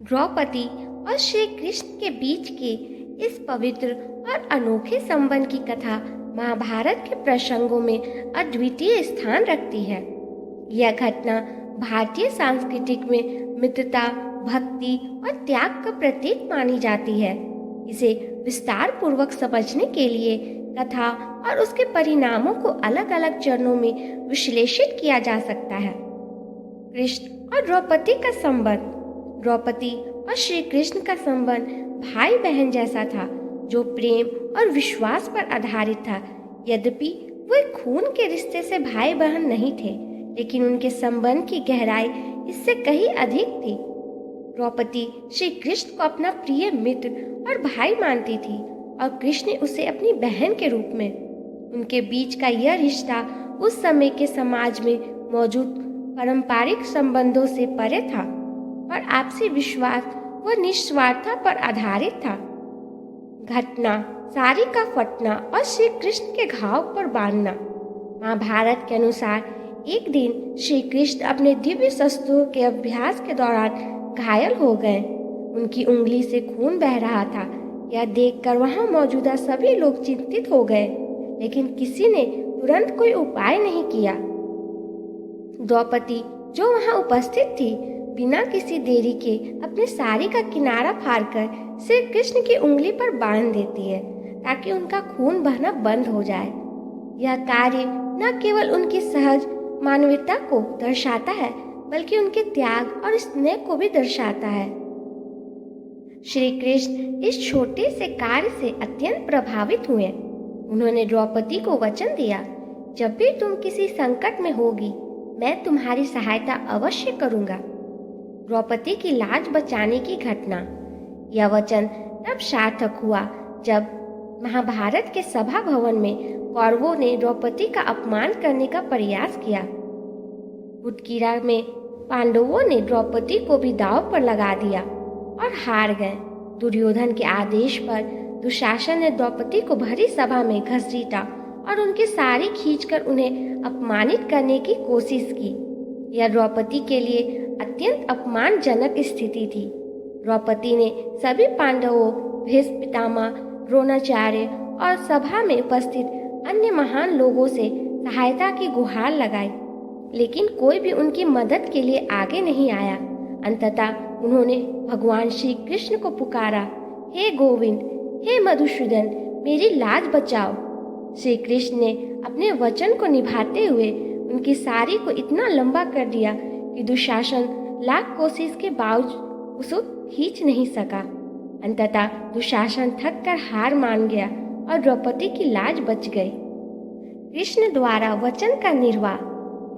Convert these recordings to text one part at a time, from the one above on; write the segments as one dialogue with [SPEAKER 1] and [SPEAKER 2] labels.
[SPEAKER 1] द्रौपदी और श्री कृष्ण के बीच के इस पवित्र और अनोखे संबंध की कथा महाभारत के प्रसंगों में अद्वितीय स्थान रखती है। यह घटना भारतीय सांस्कृतिक में मित्रता, भक्ति और त्याग का प्रतीक मानी जाती है। इसे विस्तार पूर्वक समझने के लिए कथा और उसके परिणामों को अलग अलग चरणों में विश्लेषित किया जा सकता है। कृष्ण और द्रौपदी का संबंध। द्रौपदी और श्री कृष्ण का संबंध भाई बहन जैसा था, जो प्रेम और विश्वास पर आधारित था। यद्यपि वे खून के रिश्ते से भाई बहन नहीं थे, लेकिन उनके संबंध की गहराई इससे कहीं अधिक थी। द्रौपदी श्री कृष्ण को अपना प्रिय मित्र और भाई मानती थी और कृष्ण उसे अपनी बहन के रूप में। उनके बीच का यह रिश्ता उस समय के समाज में मौजूद पारंपरिक संबंधों से परे था और आपसी विश्वास व निस्वार्थता पर आधारित था। घटना: साड़ी का फटना और श्री कृष्ण के घाव पर बांधना। महाभारत के अनुसार एक दिन श्री कृष्ण अपने दिव्य शस्त्रों के अभ्यास के दौरान घायल हो गए। उनकी उंगली से खून बह रहा था। यह देखकर वहां मौजूदा सभी लोग चिंतित हो गए, लेकिन किसी ने तुरंत कोई उपाय नहीं किया। द्रौपदी, जो वहां उपस्थित थी, बिना किसी देरी के अपने साड़ी का किनारा फाड़कर श्री कृष्ण की उंगली पर बांध देती है, ताकि उनका खून बहना बंद हो जाए। यह कार्य न केवल उनकी सहज मानवता को दर्शाता है, बल्कि उनके त्याग और स्नेह को भी दर्शाता है। श्री कृष्ण इस छोटे से कार्य से अत्यंत प्रभावित हुए। उन्होंने द्रौपदी को वचन दिया, जब भी तुम किसी संकट में होगी, मैं तुम्हारी सहायता अवश्य करूंगा। द्रौपदी की लाज बचाने की घटना। यह वचन तब सार्थक हुआ जब महाभारत के सभा भवन में कौरवों ने द्रौपदी का अपमान करने का प्रयास किया। उत्कीरा में पांडवों ने द्रौपदी को भी दांव पर लगा दिया और हार गए। दुर्योधन के आदेश पर दुशासन ने द्रौपदी को भरी सभा में घसीटा और उनकी साड़ी खींचकर उन्हें अपमानित करने की कोशिश की। यह द्रौपदी के लिए अत्यंत अपमानजनक स्थिति थी। द्रौपदी ने सभी पांडवों, भीष्म पितामह, द्रोणाचार्य और सभा में उपस्थित अन्य महान लोगों से सहायता की गुहार लगाई, लेकिन कोई भी उनकी मदद के लिए आगे नहीं आया। अंततः उन्होंने भगवान श्री कृष्ण को पुकारा, हे गोविंद, हे मधुसूदन, मेरी लाज बचाओ। श्री कृष्ण ने अपने वचन को निभाते हुए उनकी साड़ी को इतना लंबा कर दिया कि दुशासन लाख कोशिश के बावजूद उसे खींच नहीं सका। अंततः दुशासन थक कर हार मान गया और द्रौपदी की लाज बच गई। कृष्ण द्वारा वचन का निर्वाह।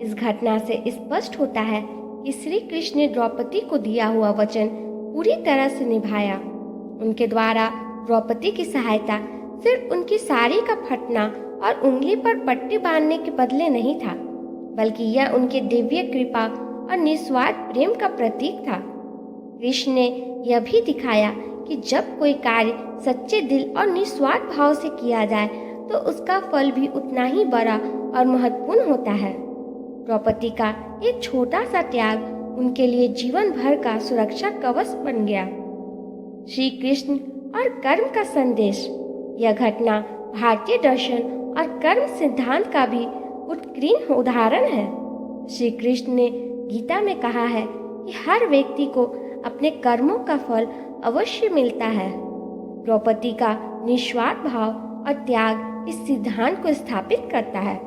[SPEAKER 1] इस घटना से स्पष्ट होता है कि श्री कृष्ण ने द्रौपदी को दिया हुआ वचन पूरी तरह से निभाया। उनके द्वारा द्रौपदी की सहायता सिर्फ उनकी साड़ी का फटना और उंगली पर पट्टी बांधने के बदले नहीं था, बल्कि यह उनके दिव्य कृपा और निस्वार्थ प्रेम का प्रतीक था। कृष्ण ने यह भी दिखाया कि जब कोई कार्य सच्चे दिल और निस्वार्थ भाव से किया जाए तो उसका फल भी उतना ही बड़ा और महत्वपूर्ण होता है। द्रौपदी का एक छोटा सा त्याग उनके लिए जीवन भर का सुरक्षा कवच बन गया। श्री कृष्ण और कर्म का संदेश। यह घटना भारतीय दर्शन और कर्म सिद्धांत का भी उत्कृष्ट उदाहरण है। श्री कृष्ण ने गीता में कहा है कि हर व्यक्ति को अपने कर्मों का फल अवश्य मिलता है। द्रौपदी का निस्वार्थ भाव और त्याग इस सिद्धांत को स्थापित करता है।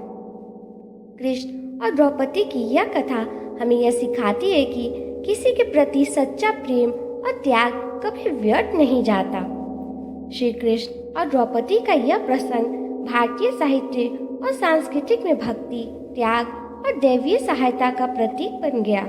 [SPEAKER 1] कृष्ण और द्रौपदी की यह कथा हमें यह सिखाती है कि किसी के प्रति सच्चा प्रेम और त्याग कभी व्यर्थ नहीं जाता। श्री कृष्ण और द्रौपदी का यह प्रसंग भारतीय साहित्य और सांस्कृतिक में भक्ति, त्याग और दैवीय सहायता का प्रतीक बन गया।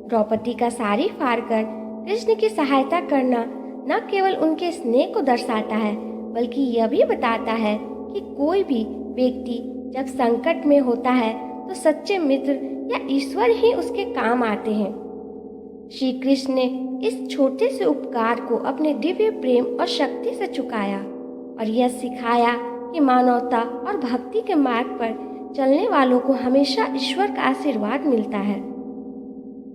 [SPEAKER 1] द्रौपदी का साड़ी फाड़कर कृष्ण की सहायता करना न केवल उनके स्नेह को दर्शाता है, बल्कि यह भी बताता है कि कोई भी व्यक्ति जब संकट में होता है तो सच्चे मित्र या ईश्वर ही उसके काम आते हैं। श्री कृष्ण ने इस छोटे से उपकार को अपने दिव्य प्रेम और शक्ति से चुकाया और यह सिखाया कि मानवता और भक्ति के मार्ग पर चलने वालों को हमेशा ईश्वर का आशीर्वाद मिलता है।